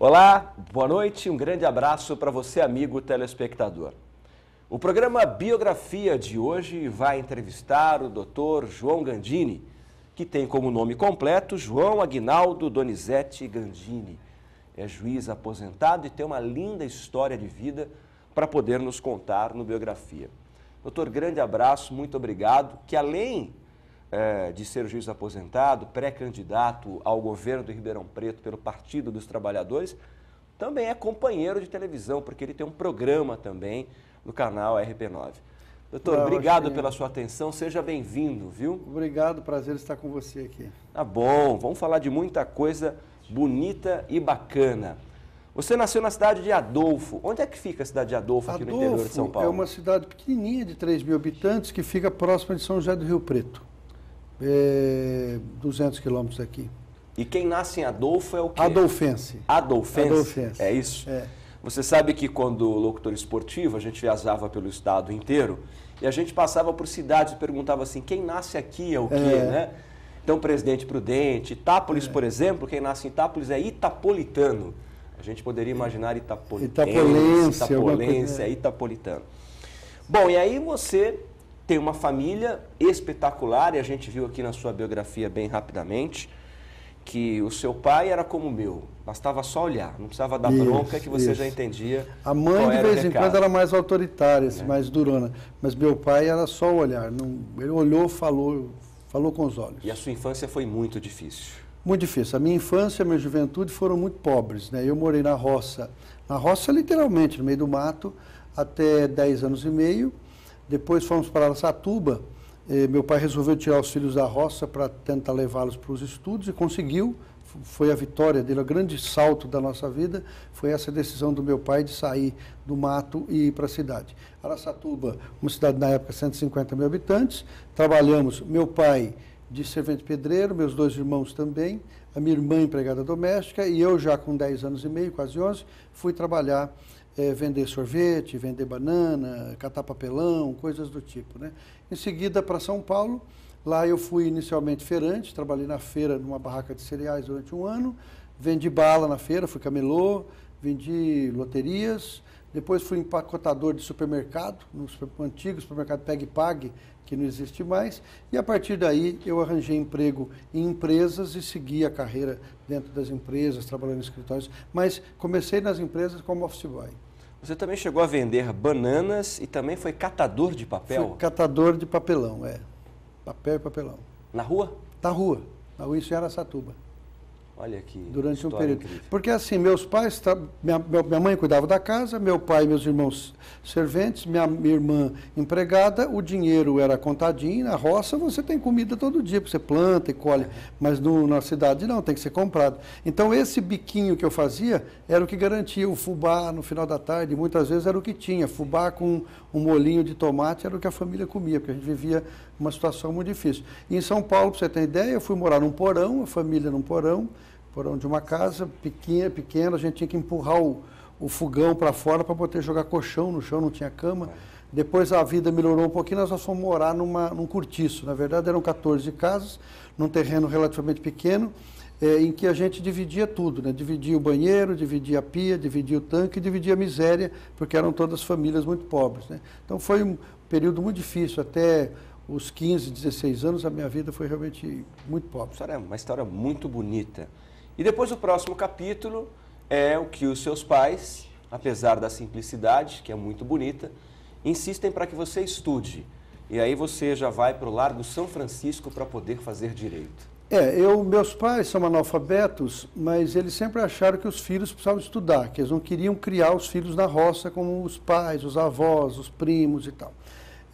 Olá, boa noite, um grande abraço para você, amigo telespectador. O programa Biografia de hoje vai entrevistar o Dr. João Gandini, que tem como nome completo João Aguinaldo Donizete Gandini. É juiz aposentado e tem uma linda história de vida para poder nos contar no Biografia. Doutor, grande abraço, muito obrigado, que além de ser juiz aposentado, pré-candidato ao governo do Ribeirão Preto pelo Partido dos Trabalhadores, também é companheiro de televisão, porque ele tem um programa também no canal RP9. Doutor, obrigado pela sua atenção, seja bem-vindo, viu? Obrigado, prazer estar com você aqui. Tá bom, vamos falar de muita coisa bonita e bacana. Você nasceu na cidade de Adolfo. Onde é que fica a cidade de Adolfo, aqui no interior de São Paulo? É uma cidade pequenininha de 3 mil habitantes que fica próxima de São José do Rio Preto. 200 quilômetros daqui. E quem nasce em Adolfo é o quê? Adolfense. Adolfense? É isso? É. Você sabe que quando locutor esportivo, a gente viajava pelo estado inteiro e a gente passava por cidades e perguntava assim, quem nasce aqui é o quê, né? Então, Presidente Prudente, Itápolis, por exemplo, quem nasce em Itápolis é itapolitano. A gente poderia imaginar Itapolense, é itapolitano. Bom, e aí você tem uma família espetacular, e a gente viu aqui na sua biografia bem rapidamente, que o seu pai era como o meu, bastava só olhar, não precisava dar bronca que você já entendia. A mãe de vez em quando era mais autoritária, mais durona, mas meu pai era só o olhar, ele olhou, falou com os olhos. E a sua infância foi muito difícil? Muito difícil. A minha infância e a minha juventude foram muito pobres, né? Eu morei na roça literalmente, no meio do mato, até 10 anos e meio. Depois fomos para Araçatuba. Meu pai resolveu tirar os filhos da roça para tentar levá-los para os estudos e conseguiu. Foi a vitória dele, o grande salto da nossa vida foi essa decisão do meu pai de sair do mato e ir para a cidade. Araçatuba, uma cidade na época 150 mil habitantes, trabalhamos, meu pai de servente pedreiro, meus 2 irmãos também, a minha irmã empregada doméstica e eu já com 10 anos e meio, quase 11, fui trabalhar, vender sorvete, vender banana, catar papelão, coisas do tipo, né? Em seguida para São Paulo, lá eu fui inicialmente feirante, trabalhei na feira numa barraca de cereais durante 1 ano, vendi bala na feira, fui camelô, vendi loterias, depois fui empacotador de supermercado, no antigo supermercado Peg Pag, que não existe mais, e a partir daí eu arranjei emprego em empresas e segui a carreira dentro das empresas, trabalhando em escritórios, mas comecei nas empresas como office boy. Você também chegou a vender bananas e também foi catador de papel? Fui catador de papelão, papel e papelão. Na rua? Na rua, isso em Araçatuba. Olha aqui. Durante um período. Incrível. Porque assim, meus pais, minha mãe cuidava da casa, meu pai e meus irmãos serventes, minha irmã empregada, o dinheiro era contadinho, na roça você tem comida todo dia, você planta e colhe, mas na cidade não, tem que ser comprado. Então esse biquinho que eu fazia era o que garantia o fubá no final da tarde, muitas vezes era o que tinha, fubá com um molhinho de tomate era o que a família comia, porque a gente vivia uma situação muito difícil. E em São Paulo, para você ter ideia, eu fui morar num porão, a família num porão de uma casa pequena, a gente tinha que empurrar o fogão para fora para poder jogar colchão no chão, não tinha cama. Depois a vida melhorou um pouquinho, nós fomos morar num cortiço. Na verdade eram 14 casas, num terreno relativamente pequeno, em que a gente dividia tudo, né? Dividia o banheiro, dividia a pia, dividia o tanque, dividia a miséria, porque eram todas famílias muito pobres, né? Então foi um período muito difícil, até os 15, 16 anos a minha vida foi realmente muito pobre. É uma história muito bonita. E depois o próximo capítulo é o que os seus pais, apesar da simplicidade, que é muito bonita, insistem para que você estude. E aí você já vai para o Largo São Francisco para poder fazer direito. Meus pais são analfabetos, mas eles sempre acharam que os filhos precisavam estudar, que eles não queriam criar os filhos na roça como os pais, os avós, os primos e tal.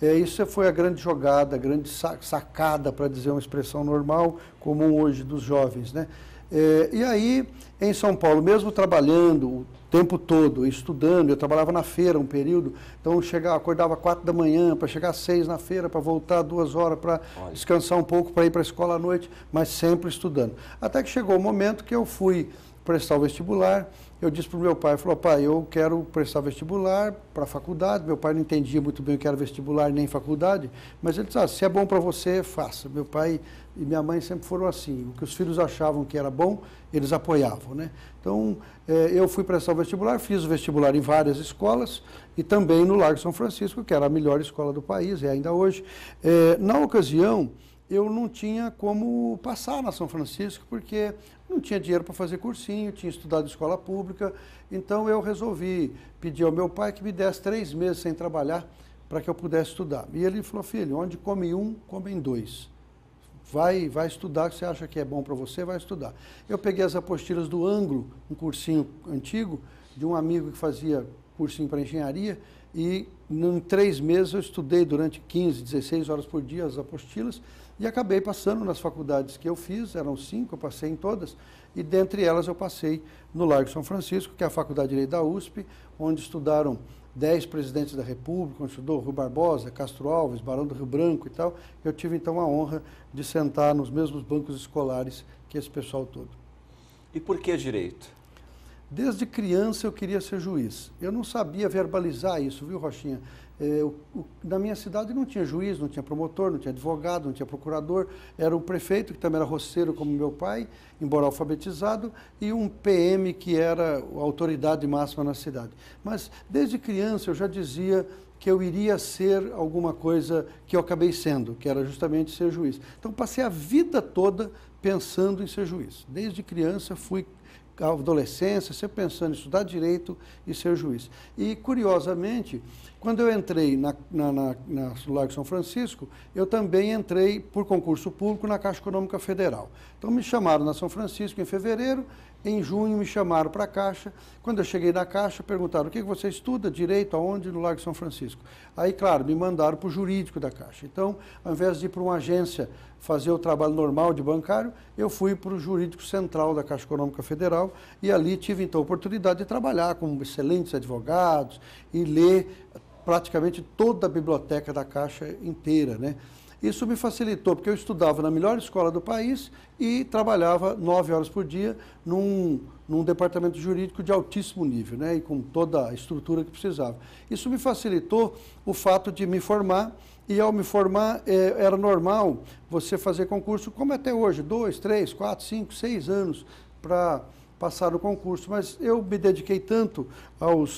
Isso foi a grande jogada, a grande sacada, para dizer uma expressão normal, comum hoje dos jovens, né? E aí, em São Paulo, mesmo trabalhando o tempo todo, estudando, eu trabalhava na feira um período, então acordava 4 da manhã para chegar às 6 na feira, para voltar 2 horas para descansar um pouco, para ir para a escola à noite, mas sempre estudando. Até que chegou o momento que eu fui prestar o vestibular. Eu disse para o meu pai, falou, pai, eu quero prestar vestibular para a faculdade. Meu pai não entendia muito bem o que era vestibular nem faculdade, mas ele disse, se é bom para você, faça. Meu pai e minha mãe sempre foram assim, o que os filhos achavam que era bom, eles apoiavam, né? Então, eu fui prestar o vestibular, fiz o vestibular em várias escolas e também no Largo São Francisco, que era a melhor escola do país, e ainda hoje. Na ocasião, eu não tinha como passar na São Francisco, porque não tinha dinheiro para fazer cursinho, tinha estudado em escola pública, então eu resolvi pedir ao meu pai que me desse 3 meses sem trabalhar para que eu pudesse estudar. E ele falou, filho, onde come um, comem dois. Vai estudar, que você acha que é bom para você, vai estudar. Eu peguei as apostilas do Anglo, um cursinho antigo, de um amigo que fazia cursinho para engenharia, e em 3 meses eu estudei durante 15, 16 horas por dia as apostilas, e acabei passando nas faculdades que eu fiz, eram 5, eu passei em todas, e dentre elas eu passei no Largo São Francisco, que é a Faculdade de Direito da USP, onde estudaram 10 presidentes da República, onde estudou Rui Barbosa, Castro Alves, Barão do Rio Branco e tal. Eu tive então a honra de sentar nos mesmos bancos escolares que esse pessoal todo. E por que direito? Desde criança eu queria ser juiz. Eu não sabia verbalizar isso, viu, Rochinha? Na minha cidade não tinha juiz, não tinha promotor, não tinha advogado, não tinha procurador. Era um prefeito, que também era roceiro como meu pai, embora alfabetizado, e um PM que era a autoridade máxima na cidade. Mas desde criança eu já dizia que eu iria ser alguma coisa que eu acabei sendo, que era justamente ser juiz. Então passei a vida toda pensando em ser juiz. Desde criança fui à adolescência, sempre pensando em estudar direito e ser juiz. E, curiosamente, quando eu entrei no Largo São Francisco, eu também entrei por concurso público na Caixa Econômica Federal. Então, me chamaram na São Francisco em fevereiro, em junho me chamaram para a Caixa. Quando eu cheguei na Caixa, perguntaram, o que você estuda? Direito aonde? No Largo São Francisco. Aí, claro, me mandaram para o jurídico da Caixa. Então, ao invés de ir para uma agência fazer o trabalho normal de bancário, eu fui para o jurídico central da Caixa Econômica Federal e ali tive, então, a oportunidade de trabalhar com excelentes advogados e ler praticamente toda a biblioteca da Caixa inteira, né? Isso me facilitou, porque eu estudava na melhor escola do país e trabalhava 9 horas por dia num departamento jurídico de altíssimo nível, né? E com toda a estrutura que precisava. Isso me facilitou o fato de me formar, e ao me formar era normal você fazer concurso, como até hoje, 2, 3, 4, 5, 6 anos para passar o concurso, mas eu me dediquei tanto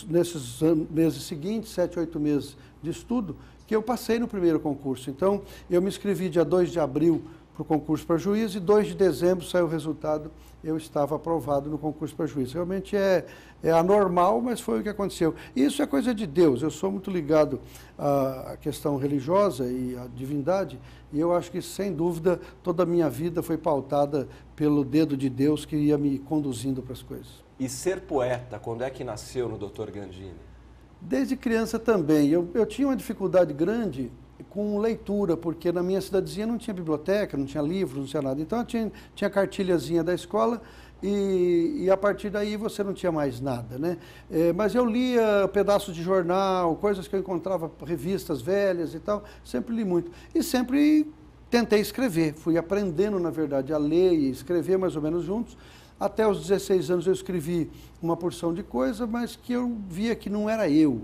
nesses meses seguintes, 7, 8 meses de estudo, que eu passei no primeiro concurso. Então, eu me inscrevi dia 2 de abril para o concurso para juiz e 2 de dezembro saiu o resultado, eu estava aprovado no concurso para juiz. Realmente é anormal, mas foi o que aconteceu. Isso é coisa de Deus, eu sou muito ligado à questão religiosa e à divindade, e eu acho que, sem dúvida, toda a minha vida foi pautada pelo dedo de Deus que ia me conduzindo para as coisas. E ser poeta, quando é que nasceu no Dr. Gandini? Desde criança também. Eu tinha uma dificuldade grande com leitura, porque na minha cidadezinha não tinha biblioteca, não tinha livros, não tinha nada. Então eu tinha cartilhazinha da escola e a partir daí você não tinha mais nada, né? Mas eu lia pedaços de jornal, coisas que eu encontrava, revistas velhas e tal, sempre li muito. E sempre tentei escrever, fui aprendendo, na verdade, a ler e escrever mais ou menos juntos. Até os 16 anos eu escrevi uma porção de coisa, mas que eu via que não era eu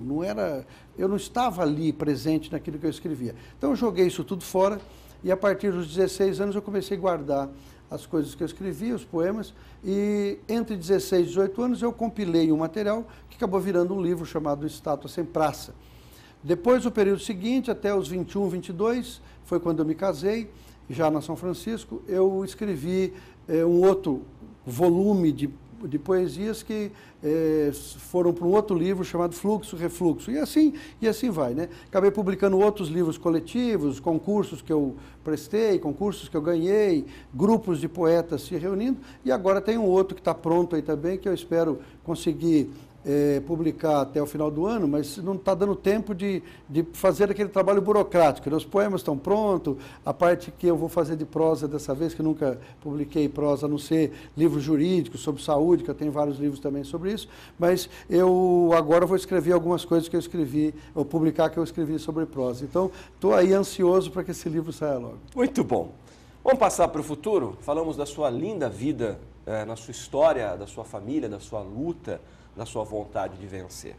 não estava ali presente naquilo que eu escrevia. Então eu joguei isso tudo fora e a partir dos 16 anos eu comecei a guardar as coisas que eu escrevia, os poemas, e entre 16 e 18 anos eu compilei um material que acabou virando um livro chamado Estátua Sem Praça. Depois, no período seguinte, até os 21, 22, foi quando eu me casei, já na São Francisco, eu escrevi um outro volume de poesias que foram para um outro livro chamado Fluxo, Refluxo, e assim vai, né? Acabei publicando outros livros coletivos, concursos que eu prestei, concursos que eu ganhei, grupos de poetas se reunindo, e agora tem um outro que está pronto aí também, que eu espero conseguir publicar até o final do ano, mas não está dando tempo de fazer aquele trabalho burocrático. Os poemas estão prontos, a parte que eu vou fazer de prosa dessa vez, que eu nunca publiquei prosa, a não ser livros jurídicos sobre saúde, que eu tenho vários livros também sobre isso, mas eu agora vou escrever algumas coisas que eu escrevi, ou publicar que eu escrevi sobre prosa. Então, estou aí ansioso para que esse livro saia logo. Muito bom. Vamos passar para o futuro? Falamos da sua linda vida na sua história, da sua família, da sua luta, da sua vontade de vencer.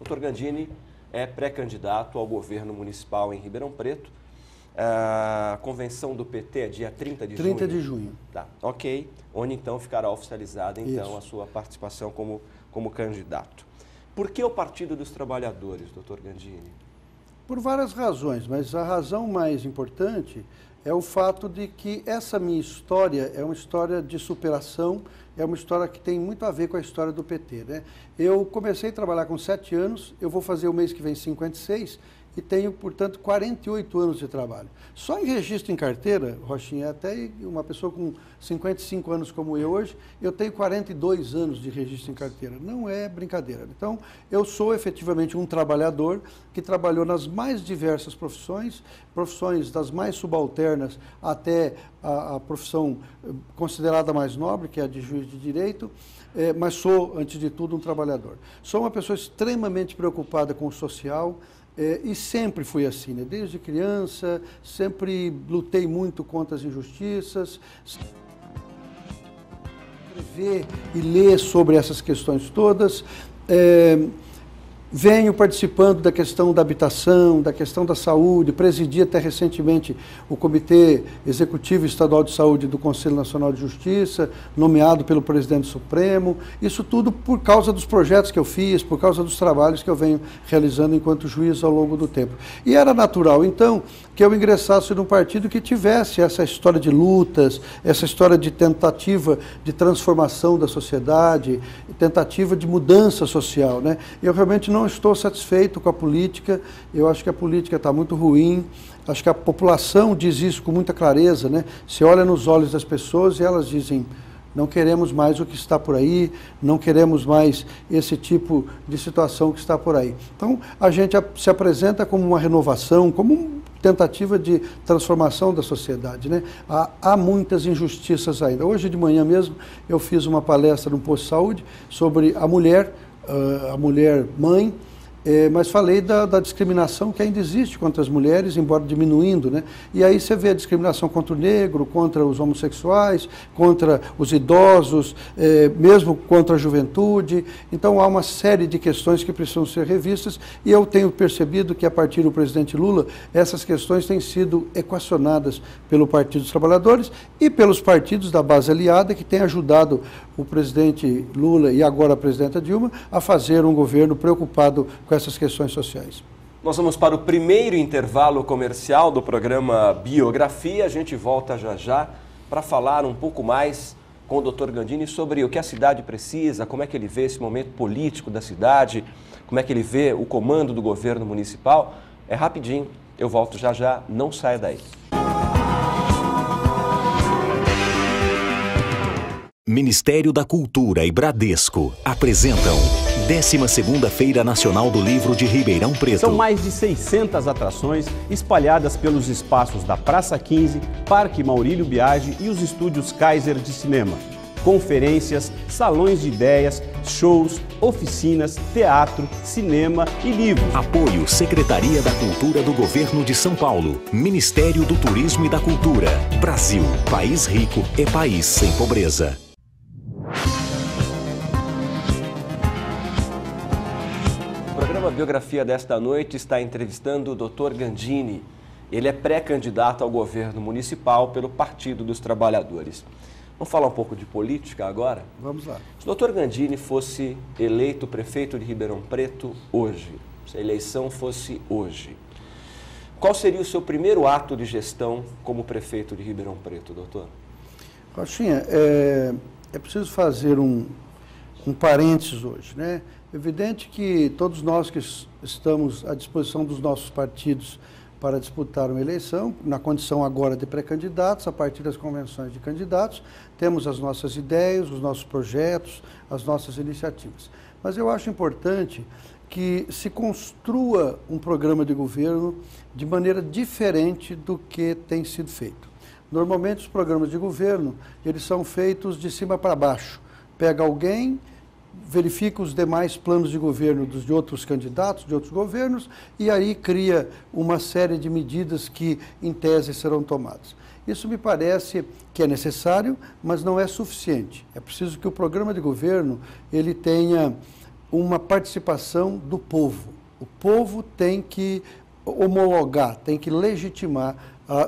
Dr. Gandini é pré-candidato ao governo municipal em Ribeirão Preto. A convenção do PT é dia 30 de junho? 30 de junho. Tá, ok. Onde então ficará oficializada então, Isso. a sua participação como candidato. Por que o Partido dos Trabalhadores, Dr. Gandini? Por várias razões, mas a razão mais importante é o fato de que essa minha história é uma história de superação, é uma história que tem muito a ver com a história do PT, né? Eu comecei a trabalhar com 7 anos, eu vou fazer o mês que vem 56 e tenho, portanto, 48 anos de trabalho. Só em registro em carteira, Rochinha, até uma pessoa com 55 anos como eu hoje, eu tenho 42 anos de registro em carteira. Não é brincadeira. Então, eu sou efetivamente um trabalhador que trabalhou nas mais diversas profissões, profissões das mais subalternas até a profissão considerada mais nobre, que é a de juiz de direito, mas sou, antes de tudo, um trabalhador. Sou uma pessoa extremamente preocupada com o social, e sempre fui assim, né? Desde criança, sempre lutei muito contra as injustiças. Escrever e ler sobre essas questões todas. Venho participando da questão da habitação, da questão da saúde, presidi até recentemente o Comitê Executivo Estadual de Saúde do Conselho Nacional de Justiça, nomeado pelo Presidente Supremo. Isso tudo por causa dos projetos que eu fiz, por causa dos trabalhos que eu venho realizando enquanto juiz ao longo do tempo. E era natural, então, que eu ingressasse num partido que tivesse essa história de lutas, essa história de tentativa de transformação da sociedade, tentativa de mudança social, né? Eu realmente não estou satisfeito com a política, eu acho que a política está muito ruim, acho que a população diz isso com muita clareza, né? Você olha nos olhos das pessoas e elas dizem: não queremos mais o que está por aí, não queremos mais esse tipo de situação que está por aí. Então, a gente se apresenta como uma renovação, como uma tentativa de transformação da sociedade, né? Há muitas injustiças ainda. Hoje de manhã mesmo eu fiz uma palestra no posto de saúde sobre a mulher mãe, mas falei da discriminação que ainda existe contra as mulheres, embora diminuindo, né? E aí você vê a discriminação contra o negro, contra os homossexuais, contra os idosos, mesmo contra a juventude. Então há uma série de questões que precisam ser revistas e eu tenho percebido que a partir do presidente Lula, essas questões têm sido equacionadas pelo Partido dos Trabalhadores e pelos partidos da base aliada que têm ajudado o presidente Lula e agora a presidenta Dilma a fazer um governo preocupado com essas questões sociais. Nós vamos para o primeiro intervalo comercial do programa Biografia. A gente volta já já para falar um pouco mais com o Dr. Gandini sobre o que a cidade precisa, como é que ele vê esse momento político da cidade, como é que ele vê o comando do governo municipal. É rapidinho, eu volto já já, não saia daí. Ministério da Cultura e Bradesco apresentam 12ª Feira Nacional do Livro de Ribeirão Preto. São mais de 600 atrações espalhadas pelos espaços da Praça 15, Parque Maurílio Biagi e os estúdios Kaiser de cinema. Conferências, salões de ideias, shows, oficinas, teatro, cinema e livros. Apoio Secretaria da Cultura do Governo de São Paulo. Ministério do Turismo e da Cultura. Brasil, país rico e país sem pobreza. A biografia desta noite está entrevistando o Dr. Gandini. Ele é pré-candidato ao governo municipal pelo Partido dos Trabalhadores. Vamos falar um pouco de política agora? Vamos lá. Se o Dr. Gandini fosse eleito prefeito de Ribeirão Preto hoje, se a eleição fosse hoje, qual seria o seu primeiro ato de gestão como prefeito de Ribeirão Preto, doutor? Rochinha, é preciso fazer um parênteses hoje, né? Evidente que todos nós que estamos à disposição dos nossos partidos para disputar uma eleição, na condição agora de pré-candidatos, a partir das convenções de candidatos, temos as nossas ideias, os nossos projetos, as nossas iniciativas. Mas eu acho importante que se construa um programa de governo de maneira diferente do que tem sido feito. Normalmente os programas de governo, eles são feitos de cima para baixo. Pega alguém, verifica os demais planos de governo de outros candidatos, de outros governos, e aí cria uma série de medidas que, em tese, serão tomadas. Isso me parece que é necessário, mas não é suficiente. É preciso que o programa de governo ele tenha uma participação do povo. O povo tem que homologar, tem que legitimar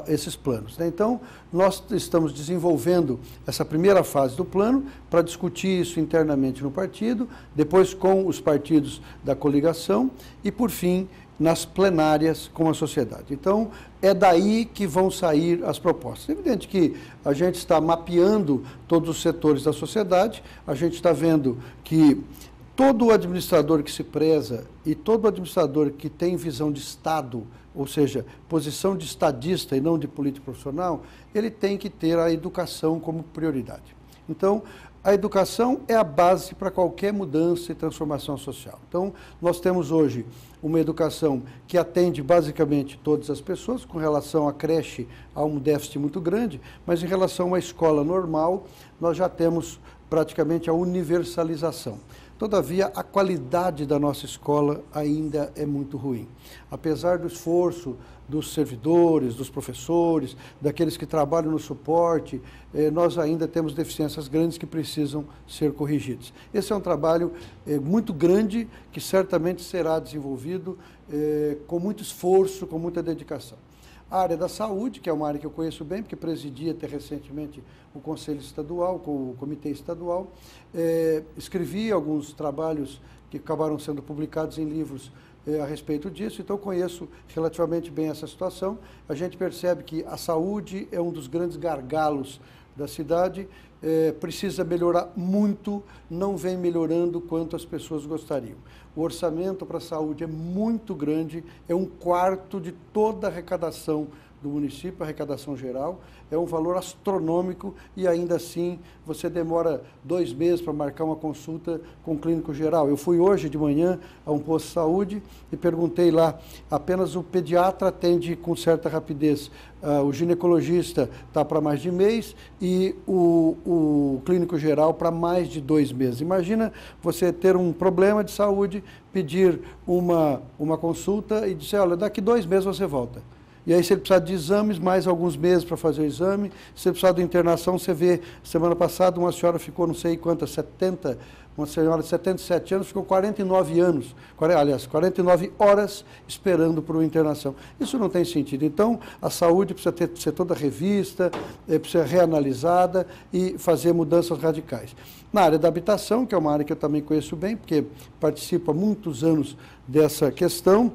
esses planos, né? Então, nós estamos desenvolvendo essa primeira fase do plano para discutir isso internamente no partido, depois com os partidos da coligação e, por fim, nas plenárias com a sociedade. Então, é daí que vão sair as propostas. É evidente que a gente está mapeando todos os setores da sociedade, a gente está vendo que todo administrador que se preza e todo administrador que tem visão de Estado, ou seja, posição de estadista e não de político profissional, ele tem que ter a educação como prioridade. Então, a educação é a base para qualquer mudança e transformação social. Então, nós temos hoje uma educação que atende basicamente todas as pessoas. Com relação à creche, há um déficit muito grande, mas em relação à escola normal, nós já temos praticamente a universalização. Todavia, a qualidade da nossa escola ainda é muito ruim. Apesar do esforço dos servidores, dos professores, daqueles que trabalham no suporte, nós ainda temos deficiências grandes que precisam ser corrigidas. Esse é um trabalho muito grande que certamente será desenvolvido com muito esforço, com muita dedicação. A área da saúde, que é uma área que eu conheço bem, porque presidi até recentemente o Conselho Estadual, com o Comitê Estadual, escrevi alguns trabalhos que acabaram sendo publicados em livros a respeito disso, então conheço relativamente bem essa situação. A gente percebe que a saúde é um dos grandes gargalos da cidade, precisa melhorar muito, não vem melhorando quanto as pessoas gostariam. O orçamento para a saúde é muito grande, é 1/4 de toda a arrecadação do município, a arrecadação geral, é um valor astronômico e ainda assim você demora 2 meses para marcar uma consulta com o clínico geral. Eu fui hoje de manhã a um posto de saúde e perguntei lá, apenas o pediatra atende com certa rapidez, o ginecologista está para mais de mês e o clínico geral para mais de 2 meses. Imagina você ter um problema de saúde, pedir uma consulta e dizer, olha, daqui 2 meses você volta. E aí, se ele precisar de exames, mais alguns meses para fazer o exame. Se ele precisar de internação, você vê, semana passada, uma senhora ficou, não sei quantas, 70, uma senhora de 77 anos, ficou 49 anos, aliás, 49 horas esperando por uma internação. Isso não tem sentido. Então, a saúde precisa ser toda revista, precisa ser reanalisada e fazer mudanças radicais. Na área da habitação, que é uma área que eu também conheço bem, porque participo há muitos anos dessa questão,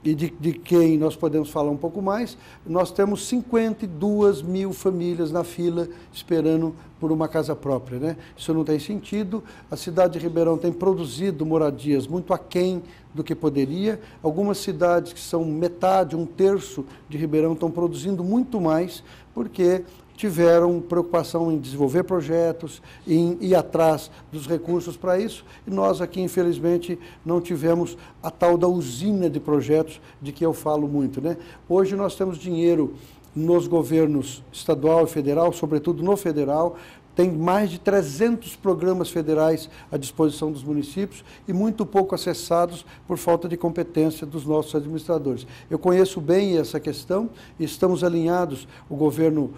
e de quem nós podemos falar um pouco mais, nós temos 52 mil famílias na fila esperando por uma casa própria, né? Isso não tem sentido. A cidade de Ribeirão tem produzido moradias muito aquém do que poderia. Algumas cidades que são metade, 1/3 de Ribeirão estão produzindo muito mais, porque tiveram preocupação em desenvolver projetos, em ir atrás dos recursos para isso, e nós aqui, infelizmente, não tivemos a tal da usina de projetos de que eu falo muito, né? Hoje nós temos dinheiro nos governos estadual e federal, sobretudo no federal, tem mais de 300 programas federais à disposição dos municípios e muito pouco acessados por falta de competência dos nossos administradores. Eu conheço bem essa questão e estamos alinhados, o governo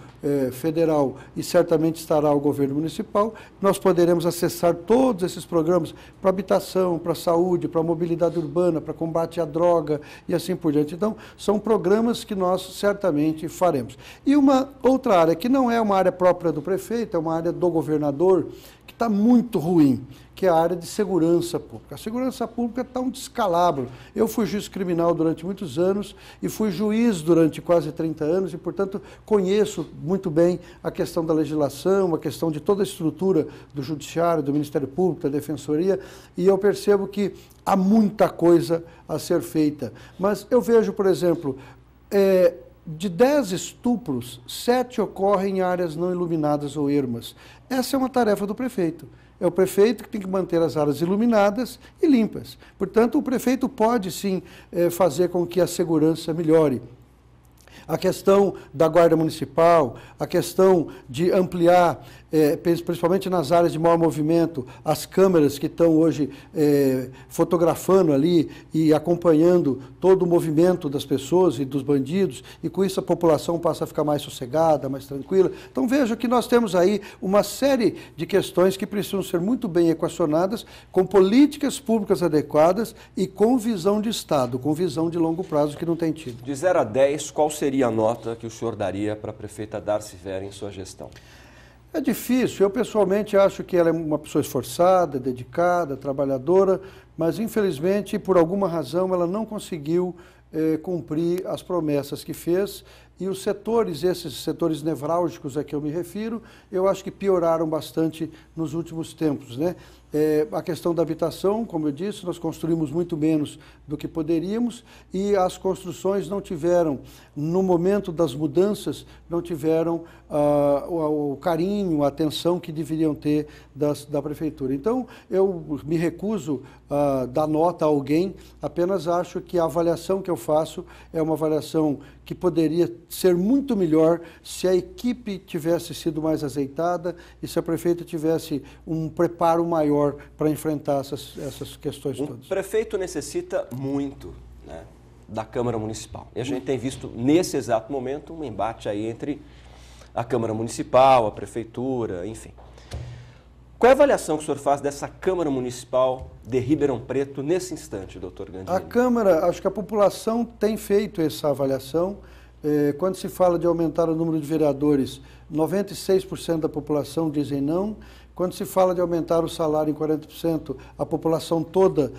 federal e certamente estará o governo municipal. Nós poderemos acessar todos esses programas para habitação, para saúde, para mobilidade urbana, para combate à droga e assim por diante. Então, são programas que nós certamente faremos. E uma outra área que não é uma área própria do prefeito, é uma área do governador, que está muito ruim, que é a área de segurança pública. A segurança pública está um descalabro. Eu fui juiz criminal durante muitos anos e fui juiz durante quase 30 anos e, portanto, conheço muito bem a questão da legislação, a questão de toda a estrutura do judiciário, do Ministério Público, da Defensoria, e eu percebo que há muita coisa a ser feita. Mas eu vejo, por exemplo, de 10 estupros, 7 ocorrem em áreas não iluminadas ou ermas. Essa é uma tarefa do prefeito. É o prefeito que tem que manter as áreas iluminadas e limpas. Portanto, o prefeito pode, sim, fazer com que a segurança melhore. A questão da Guarda Municipal, a questão de ampliar principalmente nas áreas de maior movimento, as câmeras que estão hoje fotografando ali e acompanhando todo o movimento das pessoas e dos bandidos, e com isso a população passa a ficar mais sossegada, mais tranquila. Então veja que nós temos aí uma série de questões que precisam ser muito bem equacionadas, com políticas públicas adequadas e com visão de Estado, com visão de longo prazo que não tem tido. De 0 a 10, qual seria a nota que o senhor daria para a prefeita Darcy Vera em sua gestão? É difícil, eu pessoalmente acho que ela é uma pessoa esforçada, dedicada, trabalhadora, mas infelizmente, por alguma razão, ela não conseguiu cumprir as promessas que fez, e os setores, esses setores nevrálgicos a que eu me refiro, eu acho que pioraram bastante nos últimos tempos, né? A questão da habitação, como eu disse, nós construímos muito menos do que poderíamos, e as construções não tiveram, no momento das mudanças, não tiveram o carinho, a atenção que deveriam ter da prefeitura. Então, eu me recuso a dar nota a alguém, apenas acho que a avaliação que eu faço é uma avaliação que poderia ser muito melhor se a equipe tivesse sido mais azeitada e se a prefeita tivesse um preparo maior para enfrentar essas questões todas. O prefeito necessita muito, né, da Câmara Municipal. E a gente tem visto, nesse exato momento, um embate aí entre a Câmara Municipal, a Prefeitura, enfim. Qual é a avaliação que o senhor faz dessa Câmara Municipal de Ribeirão Preto nesse instante, doutor Gandini? A Câmara, acho que a população tem feito essa avaliação. Quando se fala de aumentar o número de vereadores, 96% da população dizem não. Quando se fala de aumentar o salário em 40%, a população toda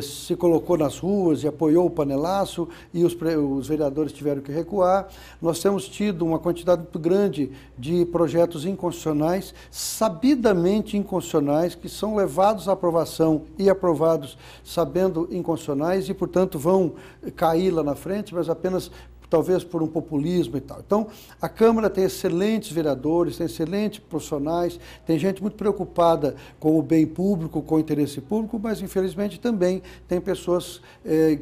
se colocou nas ruas e apoiou o panelaço, e os vereadores tiveram que recuar. Nós temos tido uma quantidade muito grande de projetos inconstitucionais, sabidamente inconstitucionais, que são levados à aprovação e aprovados sabendo inconstitucionais e, portanto, vão cair lá na frente, mas apenas talvez por um populismo e tal. Então, a Câmara tem excelentes vereadores, tem excelentes profissionais, tem gente muito preocupada com o bem público, com o interesse público, mas, infelizmente, também tem pessoas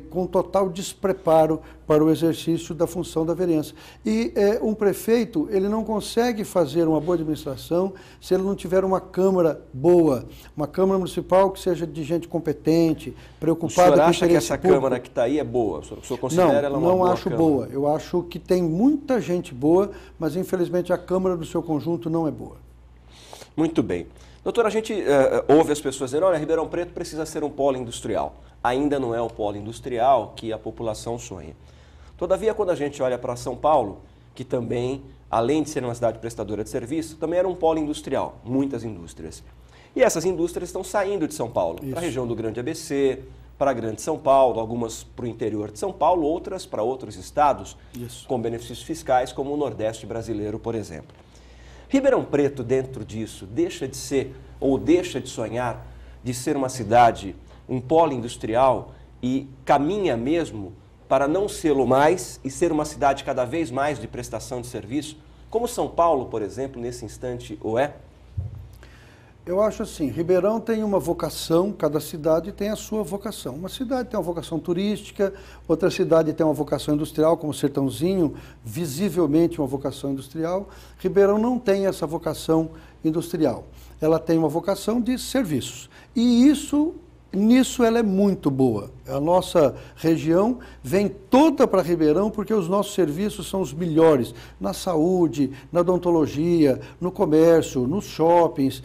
com total despreparo para o exercício da função da vereança. E um prefeito, ele não consegue fazer uma boa administração se ele não tiver uma Câmara boa, uma Câmara Municipal que seja de gente competente, preocupada com o interesse público. O senhor acha que essa Câmara que está aí é boa? O senhor considera ela uma boa? Não acho boa. Eu acho que tem muita gente boa, mas infelizmente a Câmara do seu conjunto não é boa. Muito bem. Doutor, a gente ouve as pessoas dizendo, olha, Ribeirão Preto precisa ser um polo industrial. Ainda não é o polo industrial que a população sonha. Todavia, quando a gente olha para São Paulo, que também, além de ser uma cidade prestadora de serviço, também era um polo industrial, muitas indústrias. E essas indústrias estão saindo de São Paulo, para a região do Grande ABC, para a Grande São Paulo, algumas para o interior de São Paulo, outras para outros estados, com benefícios fiscais, como o Nordeste brasileiro, por exemplo. Ribeirão Preto, dentro disso, deixa de ser, ou deixa de sonhar, de ser uma cidade, um polo industrial, e caminha mesmo para não sê-lo mais e ser uma cidade cada vez mais de prestação de serviço, como São Paulo, por exemplo, nesse instante o é? Eu acho assim, Ribeirão tem uma vocação, cada cidade tem a sua vocação. Uma cidade tem uma vocação turística, outra cidade tem uma vocação industrial, como Sertãozinho, visivelmente uma vocação industrial. Ribeirão não tem essa vocação industrial. Ela tem uma vocação de serviços. E nisso ela é muito boa. A nossa região vem toda para Ribeirão porque os nossos serviços são os melhores na saúde, na odontologia, no comércio, nos shoppings,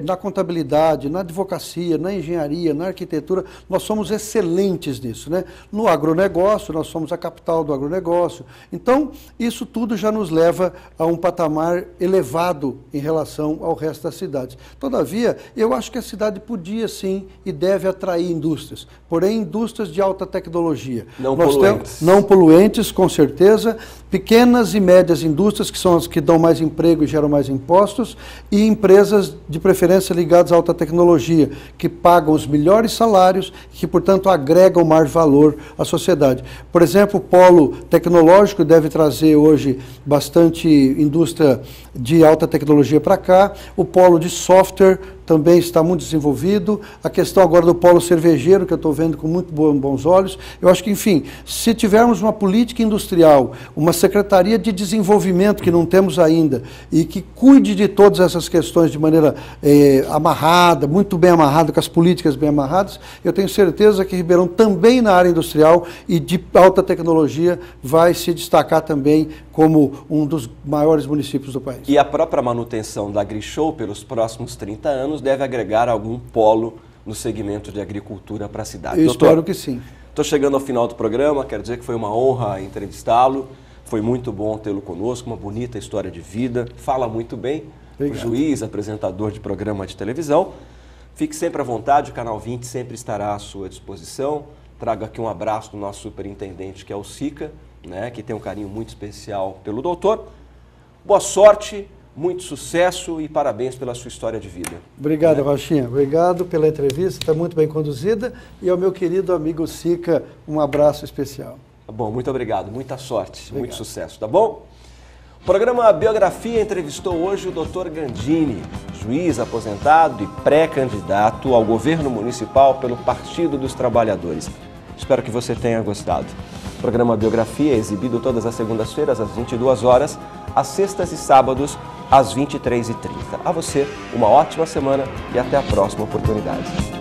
na contabilidade, na advocacia, na engenharia, na arquitetura. Nós somos excelentes nisso, né? No agronegócio, nós somos a capital do agronegócio. Então, isso tudo já nos leva a um patamar elevado em relação ao resto das cidades. Todavia, eu acho que a cidade podia sim e deve atrair indústrias, porém indústrias de alta tecnologia. Não poluentes, com certeza, pequenas e médias indústrias, que são as que dão mais emprego e geram mais impostos, e empresas de preferência ligadas à alta tecnologia, que pagam os melhores salários e que, portanto, agregam mais valor à sociedade. Por exemplo, o polo tecnológico deve trazer hoje bastante indústria de alta tecnologia para cá, o polo de software também está muito desenvolvido. A questão agora do polo cervejeiro, que eu estou vendo com muito bons olhos. Eu acho que, enfim, se tivermos uma política industrial, uma secretaria de desenvolvimento que não temos ainda e que cuide de todas essas questões de maneira amarrada, muito bem amarrada, com as políticas bem amarradas, eu tenho certeza que Ribeirão também na área industrial e de alta tecnologia vai se destacar também como um dos maiores municípios do país. E a própria manutenção da AgriShow pelos próximos 30 anos deve agregar algum polo no segmento de agricultura para a cidade. Eu espero que sim. Estou chegando ao final do programa, quero dizer que foi uma honra entrevistá-lo, foi muito bom tê-lo conosco, uma bonita história de vida, fala muito bem, juiz, apresentador de programa de televisão. Fique sempre à vontade, o Canal 20 sempre estará à sua disposição. Trago aqui um abraço do nosso superintendente, que é o Sica, né, que tem um carinho muito especial pelo doutor. Boa sorte, muito sucesso e parabéns pela sua história de vida. Obrigado, Rochinha. Obrigado pela entrevista, está muito bem conduzida. E ao meu querido amigo Sica, um abraço especial. Bom, muito obrigado, muita sorte, muito sucesso, tá bom? O programa Biografia entrevistou hoje o Dr. Gandini, juiz aposentado e pré-candidato ao governo municipal pelo Partido dos Trabalhadores. Espero que você tenha gostado. O programa Biografia é exibido todas as segundas-feiras às 22 horas, às sextas e sábados às 23h30. A você, uma ótima semana e até a próxima oportunidade.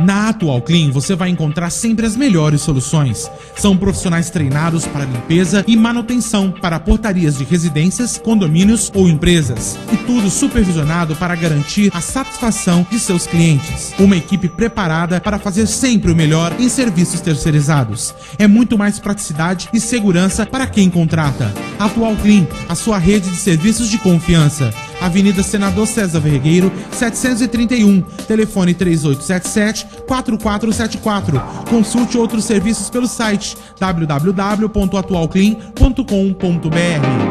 Na Atual Clean você vai encontrar sempre as melhores soluções. São profissionais treinados para limpeza e manutenção para portarias de residências, condomínios ou empresas. E tudo supervisionado para garantir a satisfação de seus clientes. Uma equipe preparada para fazer sempre o melhor em serviços terceirizados. É muito mais praticidade e segurança para quem contrata. Atual Clean, a sua rede de serviços de confiança. Avenida Senador César Vergueiro, 731, telefone 3877-4474. Consulte outros serviços pelo site www.atualclean.com.br.